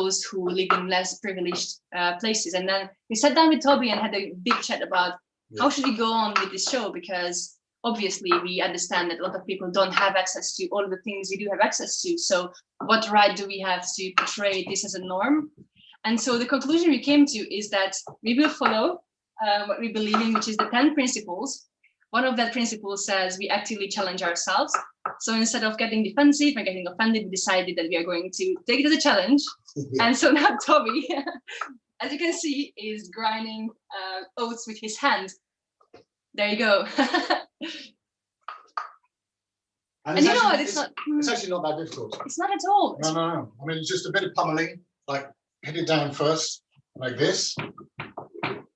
those who live in less privileged places. And then we sat down with Toby and had a big chat about how should we go on with this show, because obviously we understand that a lot of people don't have access to all of the things we do have access to. So what right do we have to portray this as a norm? And so the conclusion we came to is that we will follow what we believe in, which is the 10 principles. One of that principles says we actively challenge ourselves. So instead of getting defensive and getting offended, we decided that we are going to take it as a challenge. And so now Toby, as you can see, is grinding oats with his hand. There you go. And you know what? It's actually not that difficult. It's not at all. No. I mean, it's just a bit of pummeling, like hit it down first, like this,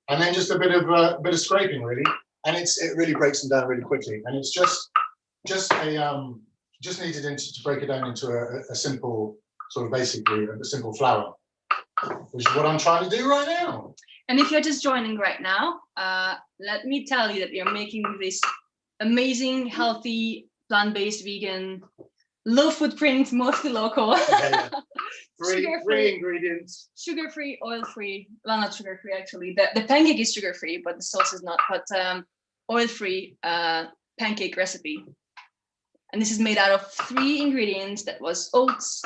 and then just a bit of scraping, really. And it really breaks them down really quickly. And it's just needed to break it down into a simple, sort of basically a simple flour, which is what I'm trying to do right now. And if you're just joining right now, let me tell you that we are making this amazing, healthy, plant-based, vegan, low footprint, mostly local. Free ingredients. Sugar-free, oil-free. Well, not sugar-free actually. The pancake is sugar-free, but the sauce is not. But oil-free pancake recipe. And this is made out of 3 ingredients. That was oats,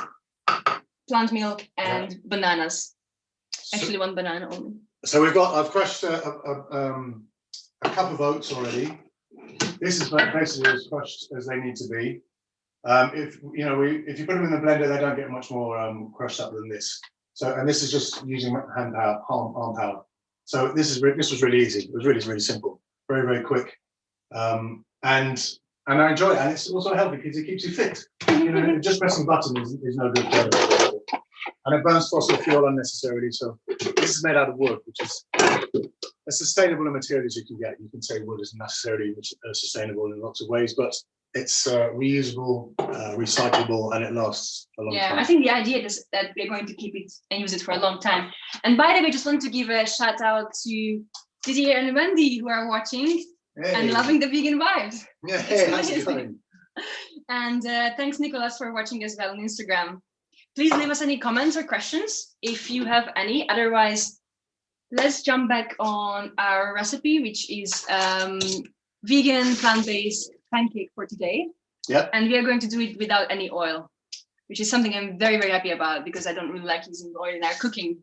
plant milk, and bananas. Actually, 1 banana only. So I've crushed a cup of oats already. This is basically as crushed as they need to be. If you put them in the blender, they don't get much more crushed up than this. So, and this is just using hand power, arm power. So this was really easy. It was really simple, very quick, and I enjoy it. And it's also healthy because it keeps you fit. Just pressing button is no good for it. And it burns fossil fuel unnecessarily. So this is made out of wood, which is as sustainable a material as you can get. You can say wood isn't necessarily sustainable in lots of ways, but it's reusable, recyclable, and it lasts a long time. Yeah, I think the idea is that we're going to keep it and use it for a long time. And by the way, just want to give a shout out to Didier and Wendy who are watching and loving the vegan vibes. Yeah, hey, how's it going? And thanks, Nicholas, for watching as well on Instagram. Please leave us any comments or questions if you have any. Otherwise, let's jump back on our recipe, which is vegan plant-based pancake for today. Yeah. And we are going to do it without any oil, which is something I'm very happy about because I don't really like using oil in our cooking.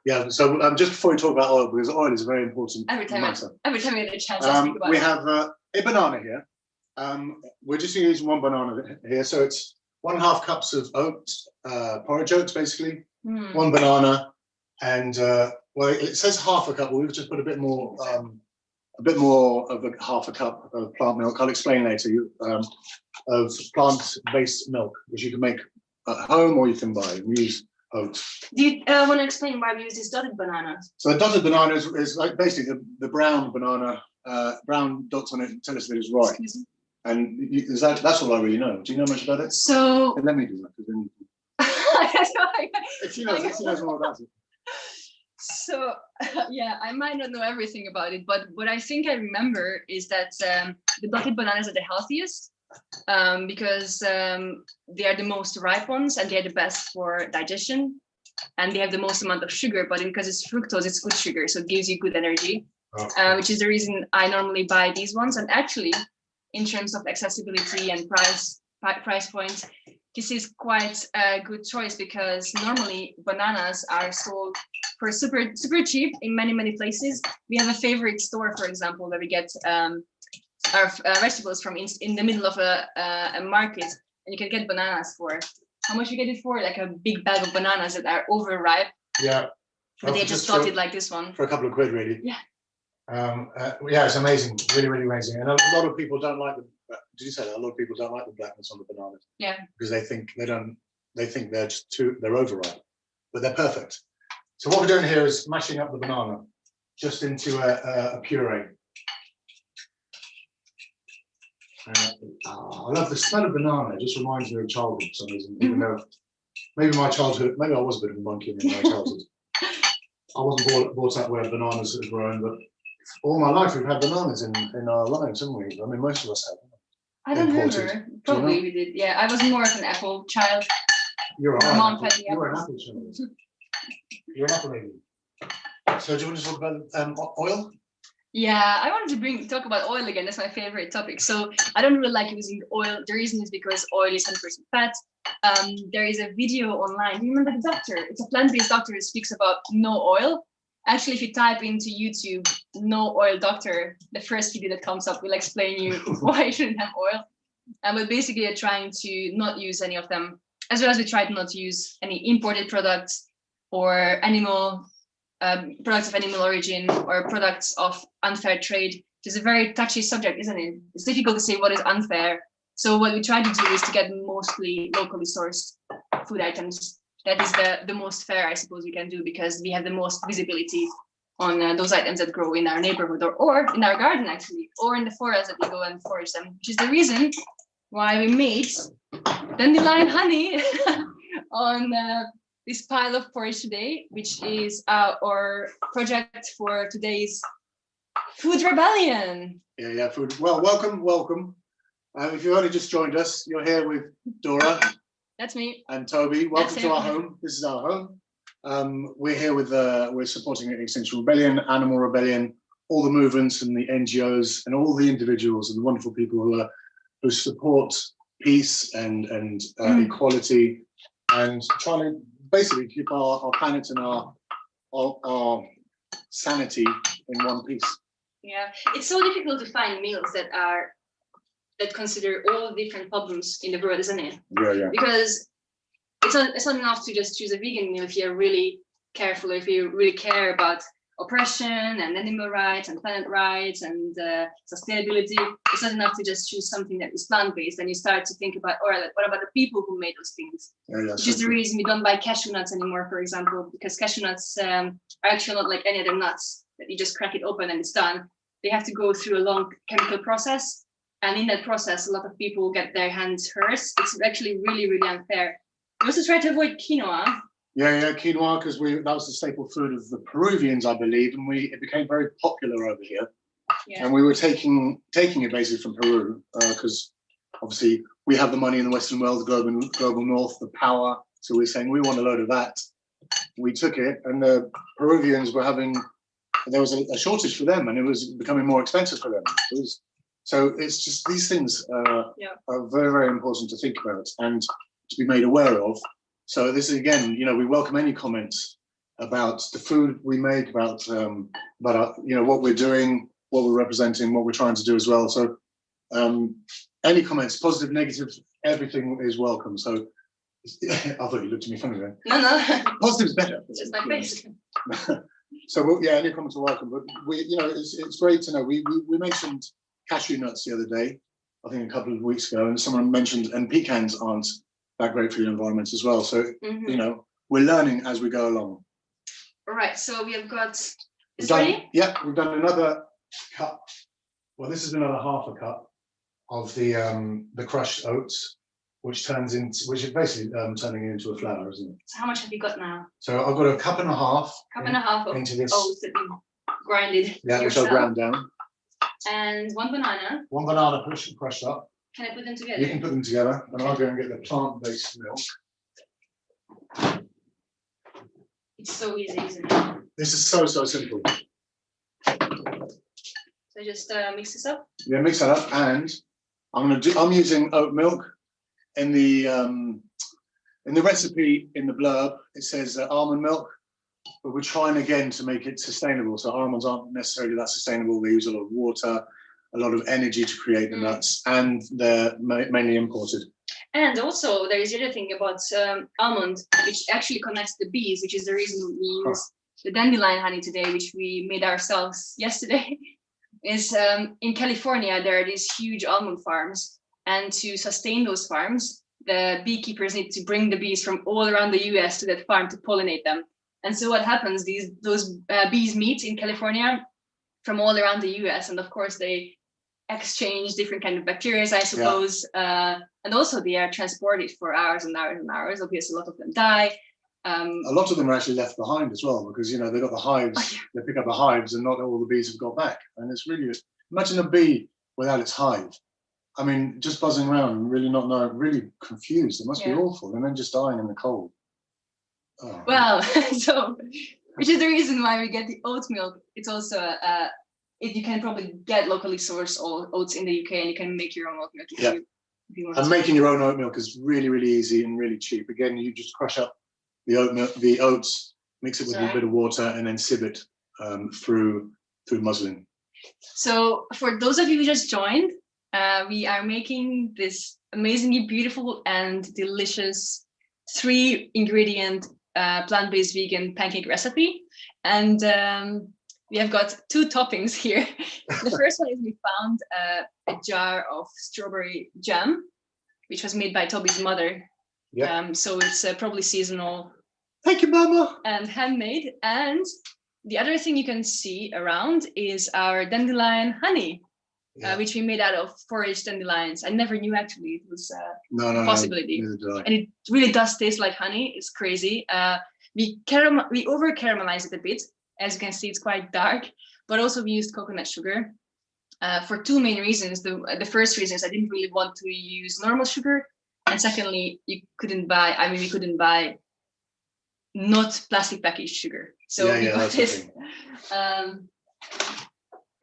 Yeah. So just before we talk about oil, because oil is a very important matter. Every time we get a chance, I speak about we it. have a banana here. We're just using 1 banana here, so it's 1.5 cups of oats, porridge oats, basically. 1 banana, and well, it says 1/2 cup. We've just put a bit more of a 1/2 cup of plant milk. I'll explain later. Of plant-based milk, which you can make at home or you can buy. We use oats. Do you want to explain why we use this dotted banana? So the dotted banana is like basically the brown banana, brown dots on it tell us that it's ripe. And that's all I really know. Do you know much about it? So let me do that. Then if she knows more about it. So yeah, I might not know everything about it, but what I think I remember is that the dotted bananas are the healthiest because they are the most ripe ones and they're the best for digestion, and they have the most amount of sugar. But because it's fructose, it's good sugar, so it gives you good energy, which is the reason I normally buy these ones. And actually, in terms of accessibility and price points, this is quite a good choice because normally bananas are sold for super cheap in many places. We have a favorite store, for example, where we get our vegetables from in the middle of a market, and you can get bananas for how much you get it for? Like a big bag of bananas that are overripe. Yeah. But they just dotted like this one for a couple of quid, really. Yeah. Yeah, it's amazing, really amazing. And a lot of people don't like the. Did you say that? A lot of people don't like the blackness on the bananas. Yeah. Because they think they're just they're overripe, but they're perfect. So what we're doing here is mashing up the banana just into a puree. I love the smell of banana. It just reminds me of childhood for some reason. Even though maybe I was a bit of a monkey in my childhood. I wasn't brought up where bananas are grown, but all my life we've had bananas in our lives, haven't we? I mean, most of us have. I don't remember. Probably we did. Yeah, I was more of an apple child. You're My mom fed me You're an apples. apple child. You're an apple lady. So do you want to talk about oil? Yeah, I wanted to talk about oil again. That's my favorite topic. So I don't really like using oil. The reason is because oil is 100% fat. There is a video online. Do you remember the doctor? It's a plant-based doctor who speaks about no oil. Actually, if you type into YouTube, no oil doctor, the first video that comes up will explain you why you shouldn't have oil. But basically, we're trying to not use any of them, as well as we try not to use any imported products or animal products of animal origin or products of unfair trade, which is a very touchy subject, isn't it? It's difficult to say what is unfair. So what we try to do is to get mostly locally sourced food items. That is the most fair, I suppose, we can do, because we have the most visibility on those items that grow in our neighborhood or in our garden, actually, or in the forest that we go and forage them, which is the reason why we made dandelion honey on this pile of porridge today, which is our project for today's food rebellion. Yeah, food. Well, welcome. If you've only just joined us, you're here with Dora. That's me. And Toby. Welcome to our home. This is our home. We're here with we're supporting Extinction Rebellion, Animal Rebellion, all the movements and the NGOs and all the individuals and the wonderful people who support peace and equality, and trying to basically keep our planet and our sanity in one piece. Yeah, it's so difficult to find meals that consider all different problems in the world, isn't it? Yeah. Because it's not enough to just choose a vegan meal if you're really careful, if you really care about oppression and animal rights and planet rights and sustainability. It's not enough to just choose something that is plant-based, and you start to think about, all right, what about the people who made those things? Which is the reason we don't buy cashew nuts anymore, for example, because cashew nuts are actually not like any other nuts that you just crack it open and it's done. They have to go through a long chemical process, and in that process, a lot of people get their hands hurt. It's actually really, really unfair. We also try to avoid quinoa. Yeah, quinoa, because that was the staple food of the Peruvians, I believe, and it became very popular over here. Yeah. And we were taking it basically from Peru, because obviously we have the money in the Western world, the global North, the power. So we're saying we want a load of that. We took it, and the Peruvians were there was a shortage for them, and it was becoming more expensive for them. So it's just these things are very, very important to think about and to be made aware of. So this is, again, we welcome any comments about the food we make, about our, what we're doing, what we're representing, what we're trying to do as well. So any comments, positive, negative, everything is welcome. So I thought you looked at me funny then. No. Positive's better. It's just my face. So any comments are welcome. But it's great to know. We mentioned cashew nuts the other day, I think a couple of weeks ago, and someone mentioned, and pecans aren't that great for the environment as well. So we're learning as we go along. All right. So we have got. Is it ready? Yeah, we've done another cup. Well, this is another half a cup of the crushed oats, which is basically turning into a flour, isn't it? So how much have you got now? So I've got a cup and a half. Of into this oats that you grinded. Yeah, which I ground down. And one banana. One banana crushed up. Can I put them together? You can put them together, and I'll go and get the plant-based milk. It's so easy, isn't it? This is so simple. So just mix this up. Yeah, mix that up, and I'm using oat milk. In the recipe in the blurb, it says almond milk, but we're trying again to make it sustainable. So almonds aren't necessarily that sustainable. They use a lot of water, a lot of energy to create the nuts, and they're mainly imported. And also, there is the other thing about almond, which actually connects the bees, which is the reason we use the dandelion honey today, which we made ourselves yesterday. Is in California, there are these huge almond farms, and to sustain those farms, the beekeepers need to bring the bees from all around the US to that farm to pollinate them. And so what happens, those bees meet in California from all around the US, and of course they exchange different kind of bacteria, I suppose, and also they are transported for hours and hours and hours. Obviously, a lot of them die. A lot of them are actually left behind as well, because they've got the hives. They pick up the hives, and not all the bees have got back. And it's really, imagine a bee without its hive. I mean, just buzzing around, really not knowing, really confused. It must be Yeah. awful, and then just dying in the cold. Oh. Well, so which is the reason why we get the oat milk. It's also you can probably get locally sourced oats in the UK, and you can make your own oat milk if you want. And making your own oat milk is really, really easy and really cheap. Again, you just crush up the oat milk, the oats, mix it with a bit of water, and then sieve it through muslin. So for those of you who just joined, we are making this amazingly beautiful and delicious 3-ingredient plant-based vegan pancake recipe. And we have got 2 toppings here. The first one is we found a jar of strawberry jam, which was made by Toby's mother. Yeah. So it's probably seasonal. Thank you, Mama. And handmade. And the other thing you can see around is our dandelion honey, which we made out of foraged dandelions. I never knew actually it was a possibility. No, and it really does taste like honey. It's crazy. We over caramelize it a bit. As you can see, it's quite dark, but also we used coconut sugar for 2 main reasons. The first reason is I didn't really want to use normal sugar. And secondly, we couldn't buy not plastic packaged sugar. So we got this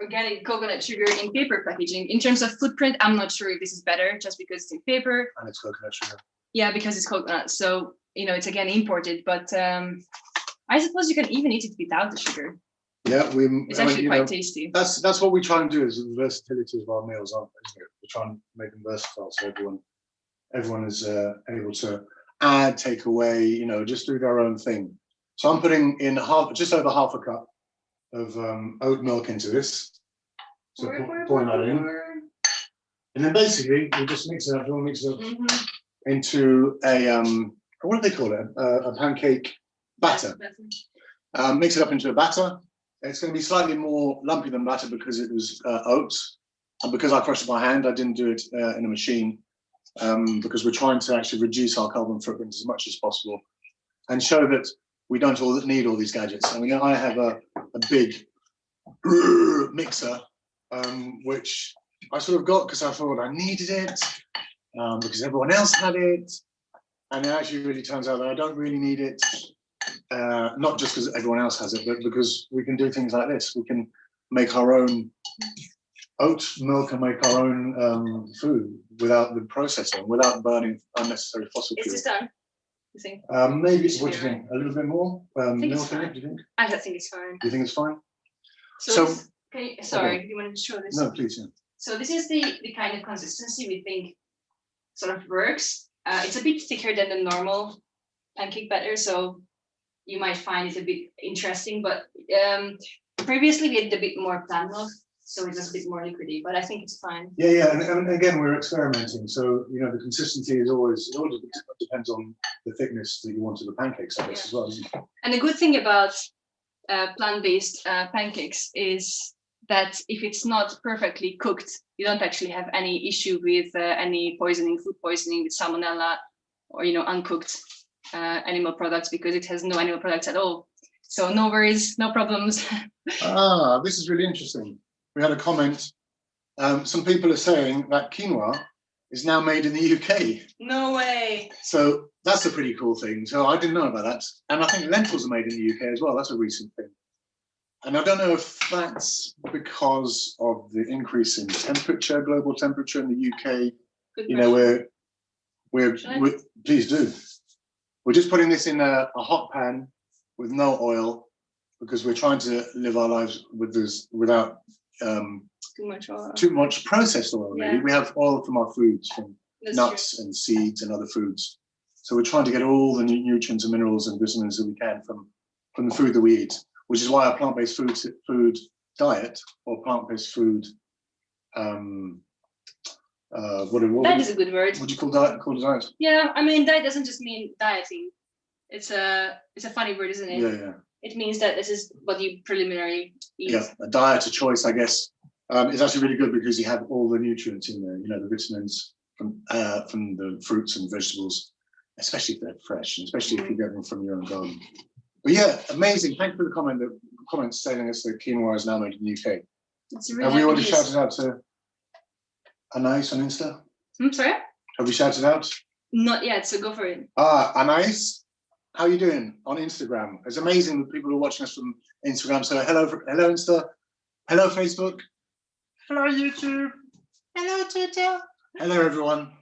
organic coconut sugar in paper packaging. In terms of footprint, I'm not sure if this is better just because it's in paper. And it's coconut sugar. Yeah, because it's coconut. So, it's again imported, but I suppose you can even eat it without the sugar. Yeah, it's actually quite tasty. That's what we try and do, is the versatility of our meals, aren't we? We try and make them versatile so everyone is able to add, take away, just do their own thing. So I'm putting in just over half a cup of oat milk into this. So pouring that in. And then basically we just mix it up into a what do they call it? A pancake batter. Mix it up into a batter. It's going to be slightly more lumpy than batter because it was oats, and because I crushed it by hand, I didn't do it in a machine, because we're trying to actually reduce our carbon footprint as much as possible and show that we don't need all these gadgets. I mean, I have a big mixer, which I sort of got because I thought I needed it, because everyone else had it, and it actually really turns out that I don't really need it. Not just because everyone else has it, but because we can do things like this. We can make our own oat milk and make our own food without the processing, without burning unnecessary fossil fuel. Is this done, you think? Maybe. What do you think? A little bit more? Milk in it, do you think? I think it's fine. Do you think it's fine? So sorry, do you want to show this? No, please. Yeah. So this is the kind of consistency we think sort of works. It's a bit thicker than the normal pancake batter, so you might find it a bit interesting, but previously we had a bit more plant milk, so it was a bit more liquidy, but I think it's fine. Yeah, and again, we're experimenting, so the consistency is always, it all depends on the thickness that you want of the pancakes, I guess, as well, isn't it? And the good thing about plant-based pancakes is that if it's not perfectly cooked, you don't actually have any issue with any food poisoning with salmonella or uncooked animal products, because it has no animal products at all. So no worries, no problems. This is really interesting. We had a comment. Some people are saying that quinoa is now made in the UK. No way. So that's a pretty cool thing. So I didn't know about that. And I think lentils are made in the UK as well. That's a recent thing. And I don't know if that's because of the increase in temperature, global temperature in the UK. We're please do. We're just putting this in a hot pan with no oil, because we're trying to live our lives with this without too much processed oil. Really, we have oil from our foods, from nuts and seeds and other foods. So we're trying to get all the nutrients and minerals and vitamins that we can from the food that we eat, which is why our plant-based food diet, or plant-based food. That is a good word. What do you call diet? Yeah, I mean, diet doesn't just mean dieting. It's a funny word, isn't it? Yeah. It means that this is what you preliminary eat. Yeah, a diet, a choice, I guess. It's actually really good because you have all the nutrients in there. The vitamins from the fruits and vegetables, especially if they're fresh, and especially if you get them from your own garden. But yeah, amazing. Thank you for the comments telling us that quinoa is now made in the UK. It's really and we already shouted out to Anais on Insta? I'm sorry? Have we shouted out? Not yet, so go for it. Anais, how are you doing on Instagram? It's amazing that people are watching us from Instagram. So hello Insta, hello Facebook, hello YouTube, hello Twitter, hello everyone.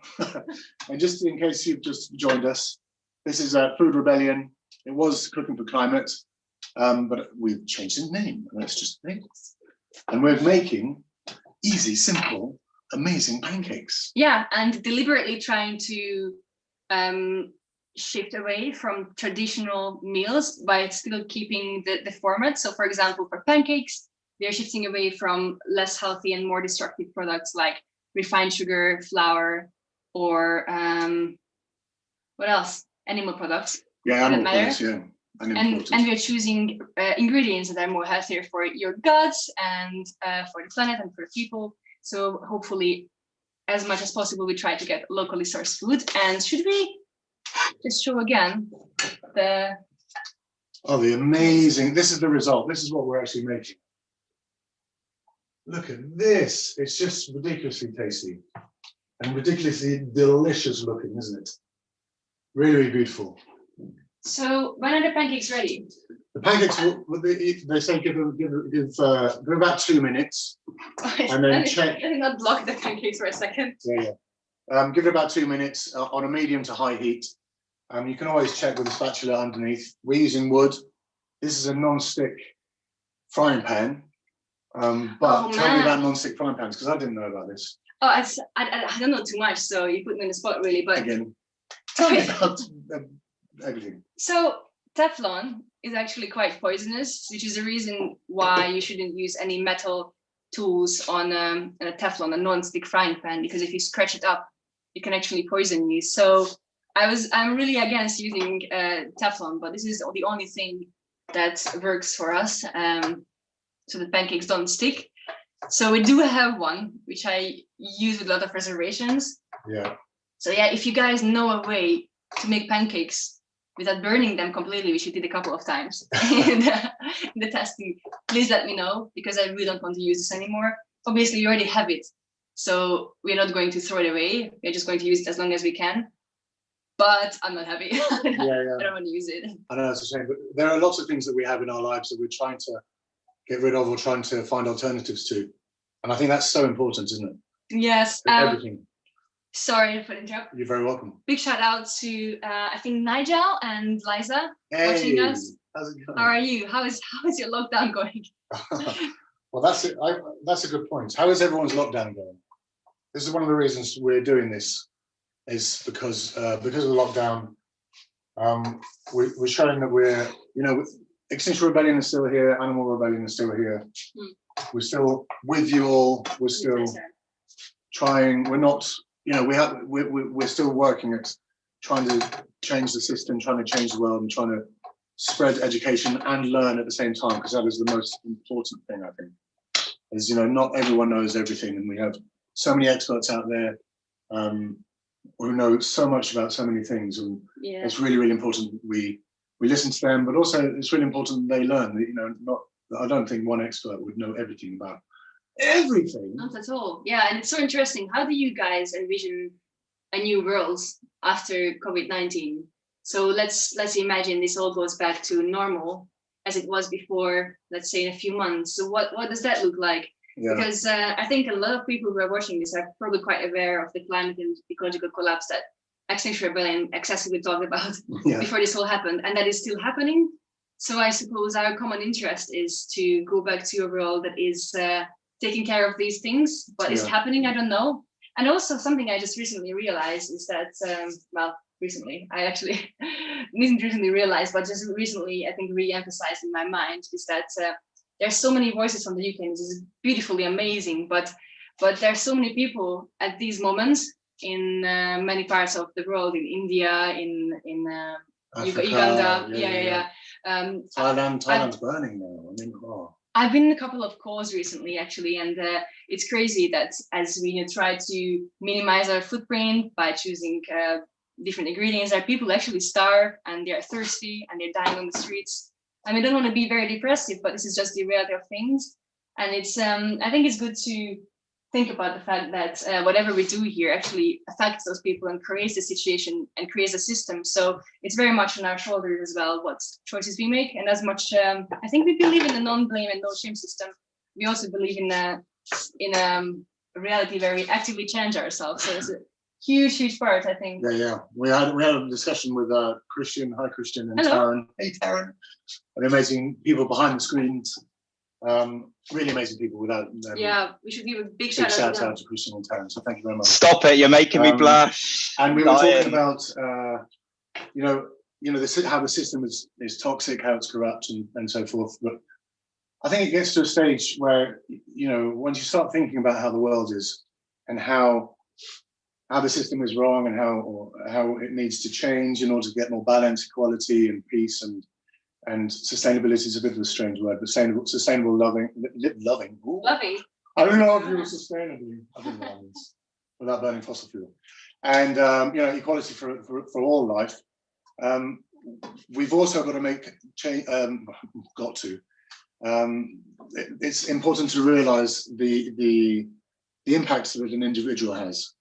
And just in case you've just joined us, this is Food Rebellion. It was Cooking for Climate, but we've changed the name. Let's just think. And we're making easy, simple, amazing pancakes. Yeah, and deliberately trying to shift away from traditional meals by still keeping the format. So for example, for pancakes, they're shifting away from less healthy and more destructive products like refined sugar, flour, or what else? Animal products. Yeah, animal products, yeah. And we're choosing ingredients that are more healthier for your guts and for the planet and for people. So hopefully, as much as possible, we try to get locally sourced food. And should we just show again the... Oh, the amazing, this is the result. This is what we're actually making. Look at this. It's just ridiculously tasty and ridiculously delicious looking, isn't it? Really, really beautiful. So when are the pancakes ready? The pancakes, they say give about 2 minutes, and then check. Let me not block the pancakes for a second. Yeah. Give it about 2 minutes on a medium to high heat. You can always check with a spatula underneath. We're using wood. This is a non-stick frying pan. But tell me about non-stick frying pans, because I didn't know about this. Oh, I don't know too much, so you put me on the spot really. But again, tell me about everything. So Teflon is actually quite poisonous, which is the reason why you shouldn't use any metal tools on a Teflon, a non-stick frying pan, because if you scratch it up, it can actually poison you. So I'm really against using Teflon, but this is the only thing that works for us, so the pancakes don't stick. So we do have one, which I use with a lot of reservations. Yeah. So yeah, if you guys know a way to make pancakes without burning them completely, which we did a couple of times in the testing, please let me know, because I really don't want to use this anymore. Obviously, we already have it, so we're not going to throw it away. We're just going to use it as long as we can. But I'm not happy. I don't want to use it. I know, it's a shame, but there are lots of things that we have in our lives that we're trying to get rid of or trying to find alternatives to. And I think that's so important, isn't it? Yes. Everything. Sorry for the interrupt. You're very welcome. Big shout out to I think Nigel and Liza watching us. How's it going? How are you? How is your lockdown going? Well, that's it. That's a good point. How is everyone's lockdown going? This is one of the reasons we're doing this, is because of the lockdown. We're showing that we're, Extinction Rebellion is still here, Animal Rebellion is still here. We're still with you all. We're still trying. We're not, we're still working at trying to change the system, trying to change the world, and trying to spread education and learn at the same time, because that is the most important thing, I think. Is, not everyone knows everything, and we have so many experts out there who know so much about so many things, and it's really, really important that we listen to them, but also it's really important that they learn. I don't think one expert would know everything about everything. Not at all. Yeah, and it's so interesting. How do you guys envision a new world after COVID-19? So let's imagine this all goes back to normal as it was before, let's say in a few months. So what does that look like? Yeah. Because I think a lot of people who are watching this are probably quite aware of the climate and ecological collapse that Extinction Rebellion excessively talked about before this all happened, and that is still happening. So I suppose our common interest is to go back to a world that is taking care of these things. But is it happening? I don't know. And also something I just recently realized is that, I actually didn't recently realize, but just recently I think re-emphasized in my mind, is that there's so many voices from the UK, and this is beautifully amazing, but there's so many people at these moments in many parts of the world, in India, in Africa, Uganda, Thailand's burning now. I've been in a couple of calls recently, actually, and it's crazy that as we try to minimize our footprint by choosing different ingredients, our people actually starve and they're thirsty and they're dying on the streets. I mean, I don't want to be very depressive, but this is just the reality of things. And it's I think it's good to think about the fact that whatever we do here actually affects those people and creates the situation and creates a system. So it's very much on our shoulders as well, what choices we make. And as much, I think we believe in the non-blame and no-shame system. We also believe in a reality where we actively change ourselves. So it's a huge part, I think. Yeah. We had a discussion with Christian, hi Christian, and Hello. Taryn. Hey Taryn, and amazing people behind the screens. Really amazing people. Without we should give a big shout out to Christian and Taryn. So thank you very much. Stop it! You're making me blush. And we were talking about how the system is toxic, how it's corrupt, and so forth. But I think it gets to a stage where once you start thinking about how the world is and how the system is wrong and how it needs to change in order to get more balance, equality, and peace and sustainability is a bit of a strange word, but sustainable, loving. Ooh. Loving. I love you sustainably. I don't know what that means. Without burning fossil fuel, and equality for all life. We've also got to make change. It's important to realise the impacts that an individual has,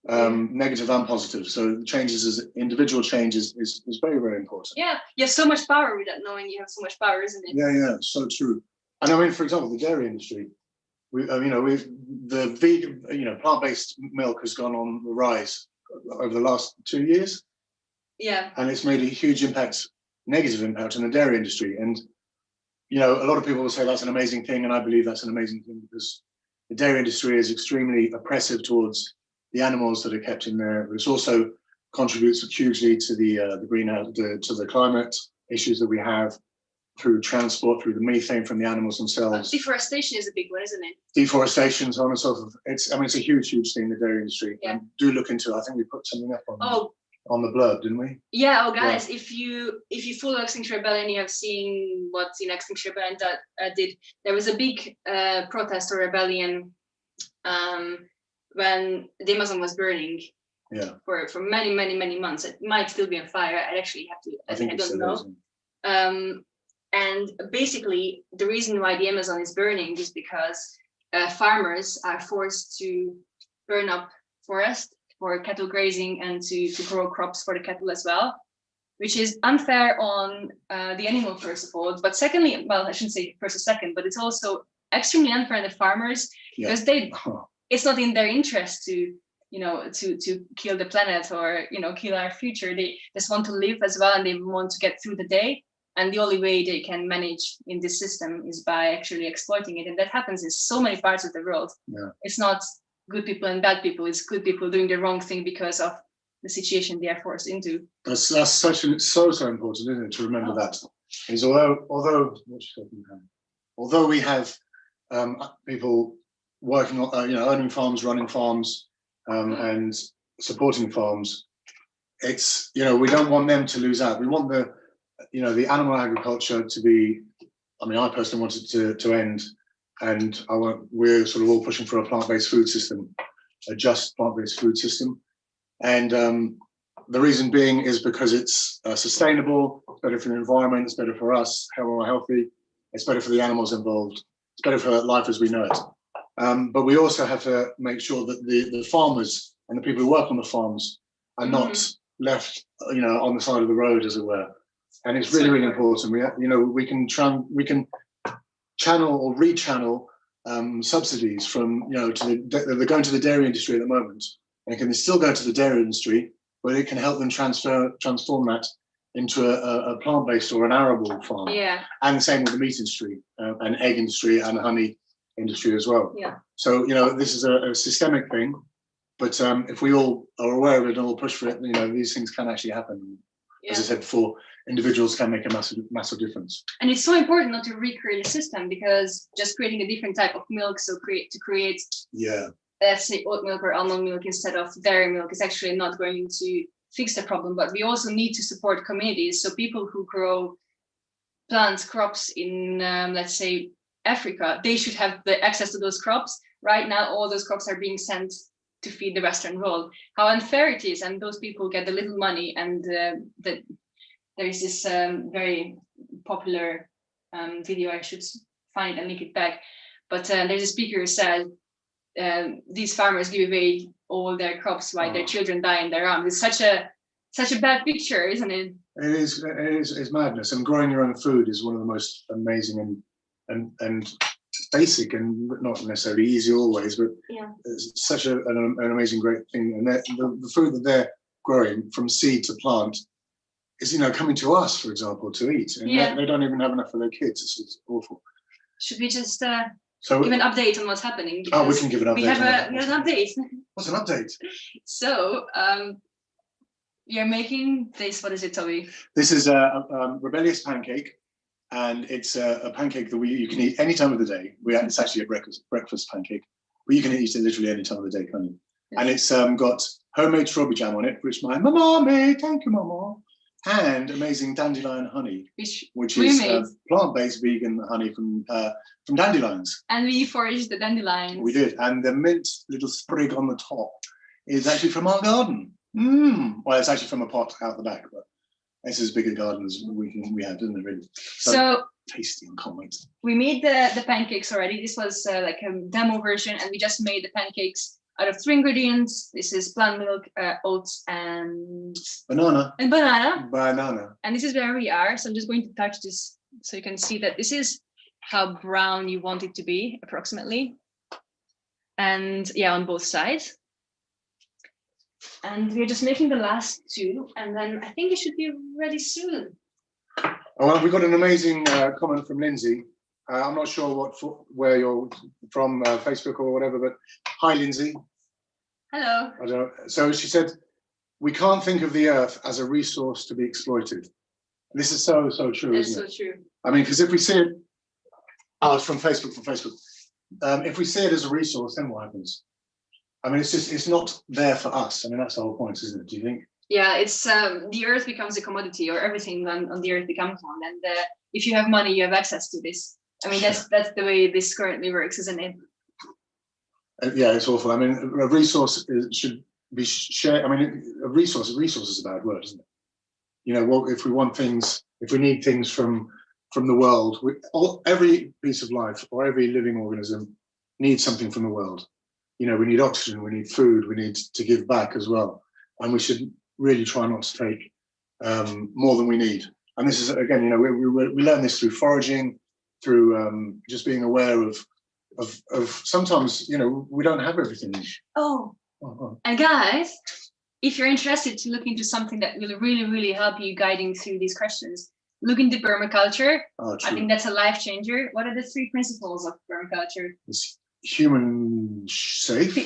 negative and positive. So changes as individual changes is very, very important. Yeah, you have so much power without knowing you have so much power, isn't it? Yeah, so true. And I mean, for example, the dairy industry. The vegan, plant-based milk has gone on the rise over the last 2 years. Yeah. And it's made a huge negative impact on the dairy industry. And a lot of people will say that's an amazing thing, and I believe that's an amazing thing because the dairy industry is extremely oppressive towards the animals that are kept in there. But it also contributes hugely to the greenhouse, to the climate issues that we have through transport, through the methane from the animals themselves. Deforestation is a big one, isn't it? Deforestation, so on and so forth. It's a huge thing, the dairy industry. Yeah. And do look into it. I think we put something up on the blurb, didn't we? Yeah. Oh, guys, if you follow Extinction Rebellion, you have seen what in Extinction Rebellion did. There was a big protest or rebellion when the Amazon was burning. Yeah. For many months. It might still be on fire. I actually have to. I don't know. And basically, the reason why the Amazon is burning is because farmers are forced to burn up forest for cattle grazing and to grow crops for the cattle as well, which is unfair on the animal, first of all. But secondly, well, I shouldn't say first or second, but it's also extremely unfair on the farmers because it's not in their interest to kill the planet or kill our future. They just want to live as well, and they want to get through the day. And the only way they can manage in this system is by actually exploiting it. And that happens in so many parts of the world. Yeah. It's not good people and bad people. It's good people doing the wrong thing because of the situation they are forced into. That's so important, isn't it, to remember that. Is although we have people working on, owning farms, running farms, and supporting farms, it's, we don't want them to lose out. We want the animal agriculture to be, I personally want it to end, and we're sort of all pushing for a plant-based food system, a just plant-based food system. And the reason being is because it's sustainable, it's better for the environment, it's better for us, how we're healthy, it's better for the animals involved, it's better for life as we know it. But we also have to make sure that the farmers and the people who work on the farms are not left, on the side of the road, as it were. And it's really, really important. We can channel or rechannel subsidies from, they're going to the dairy industry at the moment, and can still go to the dairy industry, but it can help them transform that into a plant-based or an arable farm. Yeah. And the same with the meat industry, and egg industry and honey industry as well. Yeah. So, this is a systemic thing, but if we all are aware of it and all push for it, these things can actually happen. Yeah. As I said before, individuals can make a massive difference. And it's so important not to recreate a system, because just creating a different type of milk, to create let's say oat milk or almond milk instead of dairy milk, is actually not going to fix the problem. But we also need to support communities. So people who grow plants, crops in let's say Africa, they should have the access to those crops. Right now, all those crops are being sent to feed the Western world. How unfair it is, and those people get a little money. And there is this very popular video, I should find and link it back. But there's a speaker who said, these farmers give away all their crops while their children die in their arms. It's such a bad picture, isn't it? It is. It's madness. And growing your own food is one of the most amazing and basic and not necessarily easy always, but it's such an amazing, great thing. And the food that they're growing from seed to plant is, coming to us, for example, to eat. And they don't even have enough for their kids. It's awful. Should we just give an update on what's happening? Oh, we can give an update. We have an update. What's an update? So, you're making this. What is it, Toby? This is a Rebellious Pancake, and it's a pancake that you can eat any time of the day. It's actually a breakfast pancake, but you can eat it literally any time of the day, can't you? Yes. And it's got homemade strawberry jam on it, which my mama made. Thank you, mama. And amazing dandelion honey, which is plant-based vegan honey from dandelions. And we foraged the dandelions. We did, and the mint little sprig on the top is actually from our garden. Well, it's actually from a pot out the back, but it's as big a garden as we have, isn't it, really? So tasty and can't wait. We made the pancakes already. This was like a demo version, and we just made the pancakes out of 3 ingredients. This is plant milk, oats, and banana. Banana. And this is where we are. So I'm just going to touch this so you can see that this is how brown you want it to be, approximately. And on both sides. And we're just making the last 2, and then I think it should be ready soon. Oh, well, we got an amazing comment from Lindsay. I'm not sure where you're from, Facebook or whatever, but hi, Lindsay. Hello. I don't know. So she said, we can't think of the earth as a resource to be exploited. And this is so true, isn't it? It's so true. I mean, because if we see it, it's from Facebook. If we see it as a resource, then what happens? I mean, it's not there for us. I mean, that's the whole point, isn't it? Do you think? Yeah, it's the earth becomes a commodity, or everything on the earth becomes one. And if you have money, you have access to this. I mean, that's the way this currently works, isn't it? Yeah, it's awful. I mean, a resource should be shared. I mean, a resource is a bad word, isn't it? If we want things, if we need things from the world, every piece of life or every living organism needs something from the world. We need oxygen, we need food, we need to give back as well. And we should really try not to take more than we need. And this is, again, we learn this through foraging, through just being aware of sometimes, we don't have everything. And guys, if you're interested to look into something that will really, really help you guiding through these questions, look into permaculture. I think that's a life changer. What are the 3 principles of permaculture? It's human safe,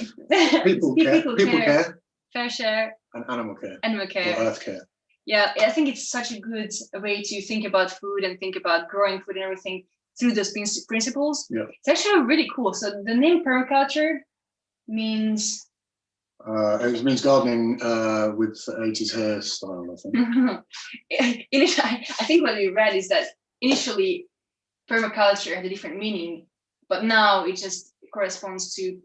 people care, fair share, and animal care, or earth care. Yeah, I think it's such a good way to think about food and think about growing food and everything through those principles. Yeah, it's actually really cool. So the name permaculture means it means gardening with 80s hairstyle, I think. I think what we read is that initially permaculture had a different meaning, but now it just corresponds to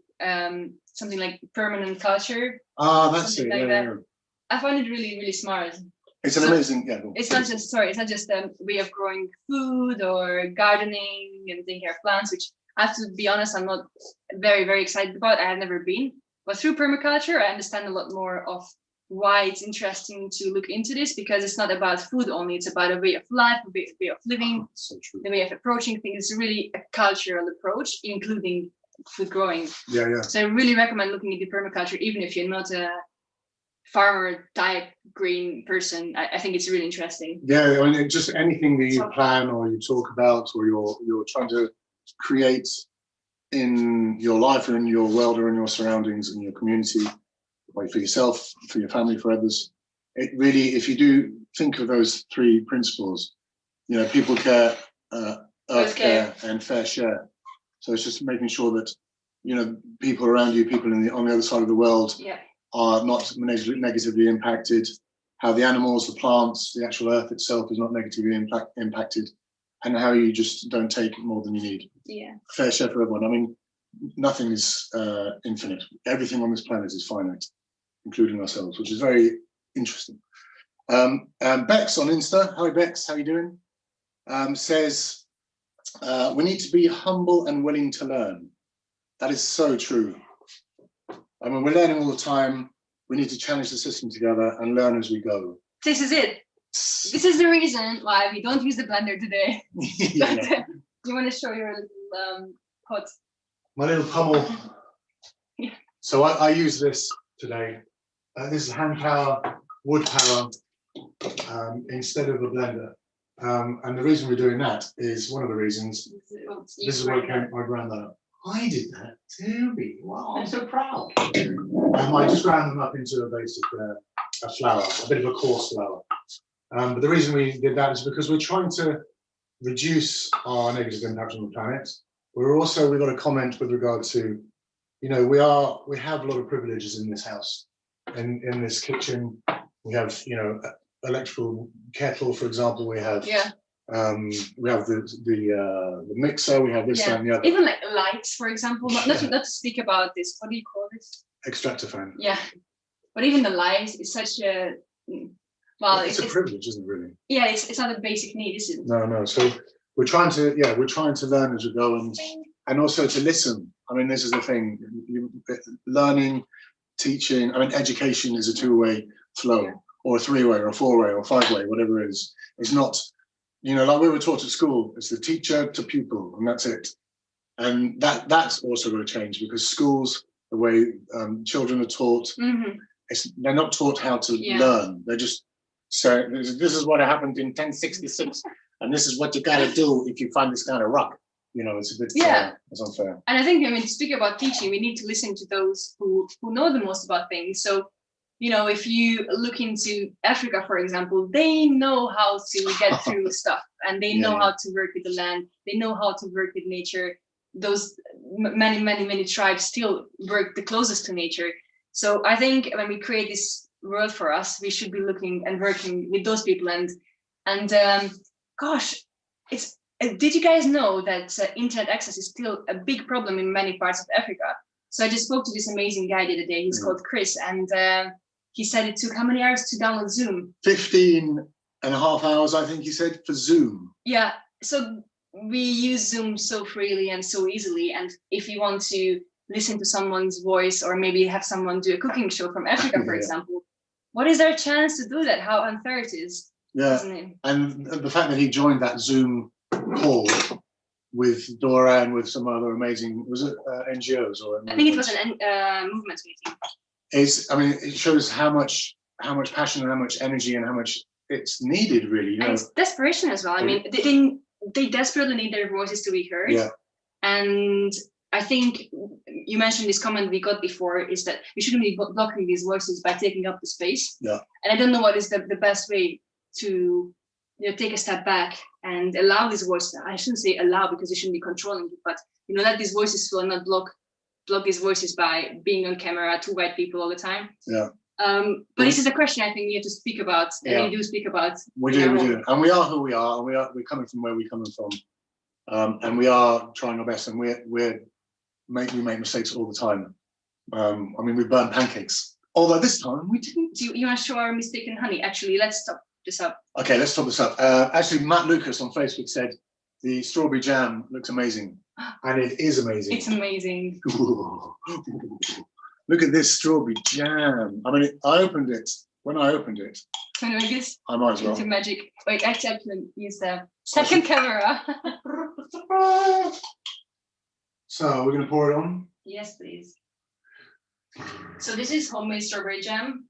something like permanent culture. That's it. Like that. I find it really, really smart. It's an amazing. It's not just a way of growing food or gardening and taking care of plants, which I have to be honest, I'm not very, very excited about. I have never been, but through permaculture, I understand a lot more of why it's interesting to look into this, because it's not about food only, it's about a way of life, a way of living, so true. The way of approaching things. It's really a cultural approach, including food growing. Yeah. So I really recommend looking into permaculture, even if you're not a farmer type green person. I think it's really interesting. Yeah, I mean, just anything that you plan or you talk about or you're trying to create in your life or in your world or in your surroundings and your community, like for yourself, for your family, for others. It really, if you do think of those 3 principles, people care, earth care, and fair share. So it's just making sure that, people around you, people on the other side of the world are not negatively impacted, how the animals, the plants, the actual earth itself is not negatively impacted, and how you just don't take more than you need. Yeah. Fair share for everyone. I mean, nothing is infinite. Everything on this planet is finite, including ourselves, which is very interesting. Bex on Insta, hi Bex, how you doing? Says, we need to be humble and willing to learn. That is so true. I mean, we're learning all the time. We need to challenge the system together and learn as we go. This is it. This is the reason why we don't use the blender today. Yeah. You want to show your little pot? My little pummel. Yeah. So I use this today. This is hand power, wood power, instead of a blender. And the reason we're doing that is one of the reasons. This is where my granddad. I did that, Toby. Wow, I'm so proud. I just ground them up into a basic a flour, a bit of a coarse flour. But the reason we did that is because we're trying to reduce our negative impact on the planet. We've got a comment with regard to, you know, we have a lot of privileges in this house. In this kitchen, we have, you know, electrical kettle, for example. We have the mixer. We have this and the other. Even like lights, for example. Not to speak about this. What do you call this? Extractor fan. Yeah, but even the lights is such a it's a privilege, isn't it? Really? Yeah, it's not a basic need, is it? No. So we're trying to learn as we go, and also to listen. I mean, this is the thing. Learning, teaching. I mean, education is a two-way flow, or a three-way, or a four-way, or five-way, whatever it is. It's not, you know, like we were taught at school. It's the teacher to pupil, and that's it. And that's also going to change, because schools, the way children are taught, they're not taught how to learn. They're just saying, this is what happened in 1066, and this is what you got to do if you find this kind of rock. You know, it's a bit it's unfair. And I think, I mean, to speak about teaching, we need to listen to those who know the most about things. So, you know, if you look into Africa, for example, they know how to get through stuff, and they know how to work with the land. They know how to work with nature. Those many tribes still work the closest to nature. So I think when we create this world for us, we should be looking and working with those people. And gosh, it's. Did you guys know that internet access is still a big problem in many parts of Africa? So I just spoke to this amazing guy the other day. He's called Chris, and he said it took how many hours to download Zoom? 15 and a half hours, I think he said, for Zoom. Yeah, so we use Zoom so freely and so easily. And if you want to listen to someone's voice, or maybe have someone do a cooking show from Africa, for example, what is our chance to do that? How unfair it is, isn't it? And the fact that he joined that Zoom call with Dora and with some other amazing, was it NGOs or? I think it was an movement meeting. I mean, it shows how much passion and how much energy and how much it's needed, really. You know? And it's desperation as well. I mean, they desperately need their voices to be heard. Yeah. And I think you mentioned this comment we got before, is that we shouldn't be blocking these voices by taking up the space. Yeah. And I don't know what is the best way to, you know, take a step back and allow these voices. I shouldn't say allow, because you shouldn't be controlling it, but, you know, let these voices flow, not block these voices by being on camera, two white people all the time. Yeah. But this is a question I think we have to speak about, and we do speak about. We do, and we are who we are, and we're coming from where we're coming from, and we are trying our best, and we make mistakes all the time. I mean, we burn pancakes, although this time we didn't. Do you want to show our mistake in honey? Actually, let's stop this up. Okay, let's stop this up. Actually, Matt Lucas on Facebook said the strawberry jam looks amazing, and it is amazing. It's amazing. Look at this strawberry jam. I mean, I opened it. When I opened it, can I make this? I might as well. It's a magic. Wait, actually, I can use the second camera. So we're going to pour it on? Yes, please. So this is homemade strawberry jam.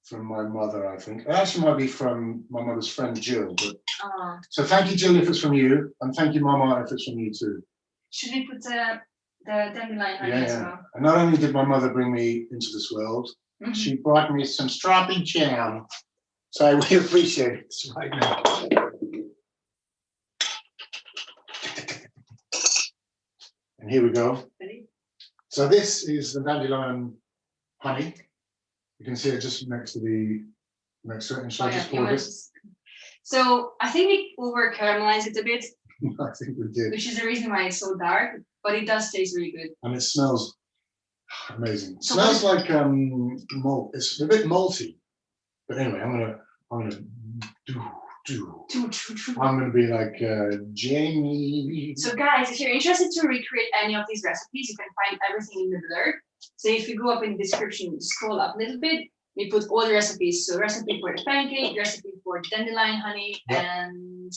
From my mother, I think. It actually might be from my mother's friend Jill. But... So thank you, Jill, if it's from you, and thank you, Mama, if it's from you too. Should we put the dandelion honey as well? And not only did my mother bring me into this world, she brought me some strawberry jam. So I really appreciate it right now. And here we go. Ready? So this is the dandelion honey. You can see it just next to it, and shall I just pour this? So I think we over caramelize it a bit. I think we did. Which is the reason why it's so dark, but it does taste really good. And it smells amazing. It smells like malt. It's a bit malty. But anyway, I'm gonna be like Jamie. So guys, if you're interested to recreate any of these recipes, you can find everything in the blurb. So if you go up in the description, scroll up a little bit, we put all the recipes. So recipe for the pancake, recipe for dandelion honey, and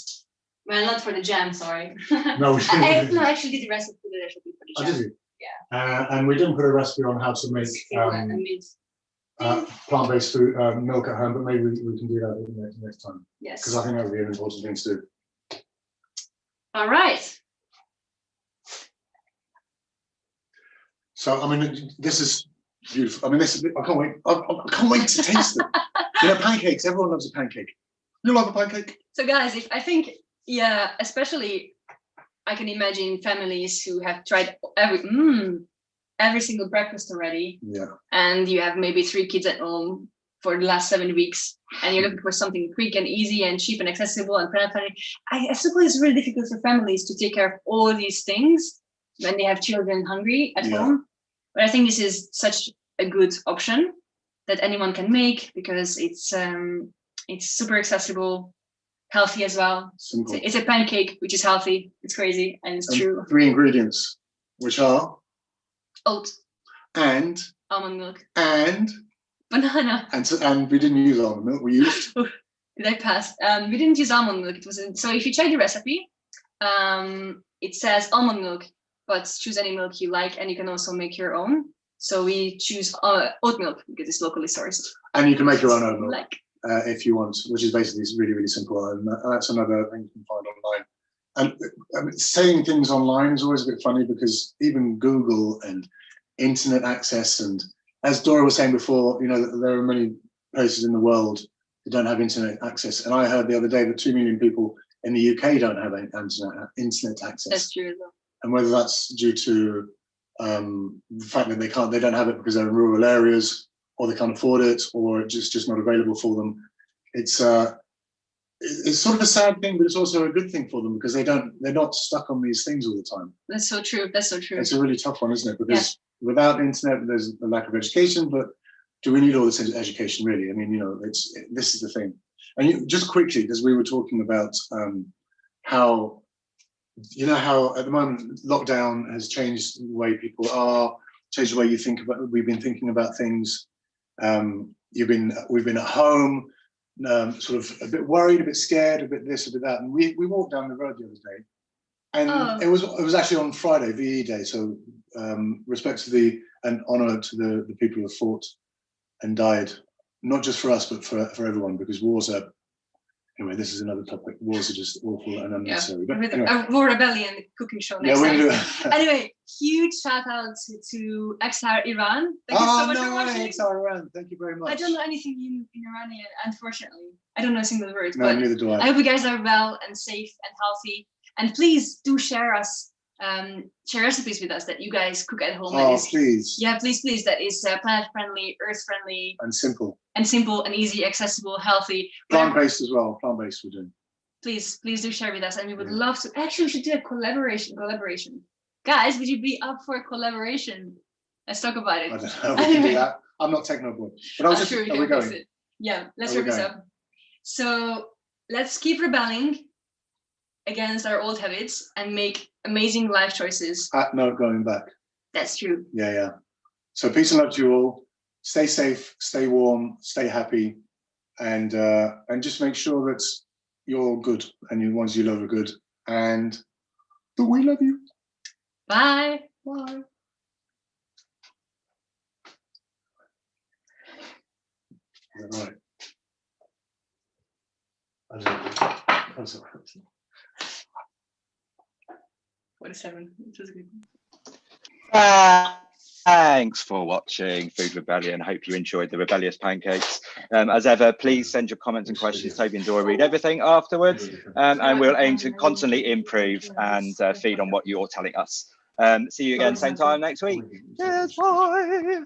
well, not for the jam, sorry. No, I actually did the recipe for the oh, jam. did you? Yeah. And we didn't put a recipe on how to make plant-based food milk at home, but maybe we can do that next time. Yes. Because I think that would be an important thing to do. All right. So I mean, this is beautiful. I mean, I can't wait. I can't wait to taste them. You know, pancakes. Everyone loves a pancake. You love a pancake? So guys, I think, yeah, especially I can imagine families who have tried every single breakfast already. Yeah. And you have maybe 3 kids at home for the last 7 weeks, and you're looking for something quick and easy and cheap and accessible and friendly. I suppose it's really difficult for families to take care of all these things when they have children hungry at home. But I think this is such a good option that anyone can make, because it's super accessible, healthy as well. Simple. It's a pancake, which is healthy. It's crazy, and it's true. 3 ingredients, which are oats and almond milk and banana. And we didn't use almond milk. We used. Did I pass? We didn't use almond milk. It wasn't. So if you check the recipe, it says almond milk, but choose any milk you like, and you can also make your own. So we choose oat milk because it's locally sourced. And you can make your own oat milk if you want, which is basically really, really simple. And that's another thing you can find online. And saying things online is always a bit funny, because even Google and internet access, and as Dora was saying before, you know, there are many places in the world that don't have internet access. And I heard the other day that 2 million people in the UK don't have internet access. That's true. And whether that's due to the fact that they don't have it because they're in rural areas, or they can't afford it, or it's just not available for them. It's sort of a sad thing, but it's also a good thing for them, because they're not stuck on these things all the time. That's so true. That's so true. It's a really tough one, isn't it? Because without internet, there's a lack of education. But do we need all this education really? I mean, you know, this is the thing. And just quickly, because we were talking about how, you know, how at the moment lockdown has changed the way people are, changed the way you think about. We've been thinking about things. We've been at home, sort of a bit worried, a bit scared, a bit this, a bit that. And we walked down the road the other day, and it was actually on Friday, VE Day. So respect to and honour to the people who have fought and died, not just for us, but for everyone, because wars are. Anyway, this is another topic. Wars are just awful and unnecessary. Yeah. But anyway. War Rebellion cooking show next time. We'll do it. Anyway, huge shout out to XR Iran. Thank you so much for watching. XR Iran. Thank you very much. I don't know anything in Iranian, unfortunately. I don't know a single word. No, but neither do I hope you guys are well and safe and healthy. And please do share recipes with us that you guys cook at home. Oh, please. Yeah, please. That is planet friendly, earth friendly, and simple and easy, accessible, healthy. Plant-based as well. Plant-based we're doing. Please do share with us, and we would love to. Actually, we should do a collaboration. Guys, would you be up for a collaboration? Let's talk about it. I don't know. We can do that. I'm not techno boy, but I'm sure we can fix it. Yeah, let's wrap this up. So let's keep rebelling against our old habits and make amazing life choices. No going back. That's true. Yeah. So peace and love to you all. Stay safe, stay warm, stay happy, and just make sure that you're good and the ones you love are good. And but we love you. Bye. Bye. Is that right? I don't know. I'm sorry. 47. Which was good. Thanks for watching Food Rebellion. Hope you enjoyed the Rebellious Pancakes. As ever, please send your comments and questions. Toby and Dora read everything afterwards, and we'll aim to constantly improve and feed on what you're telling us. See you again, same time next week. Cheers, bye.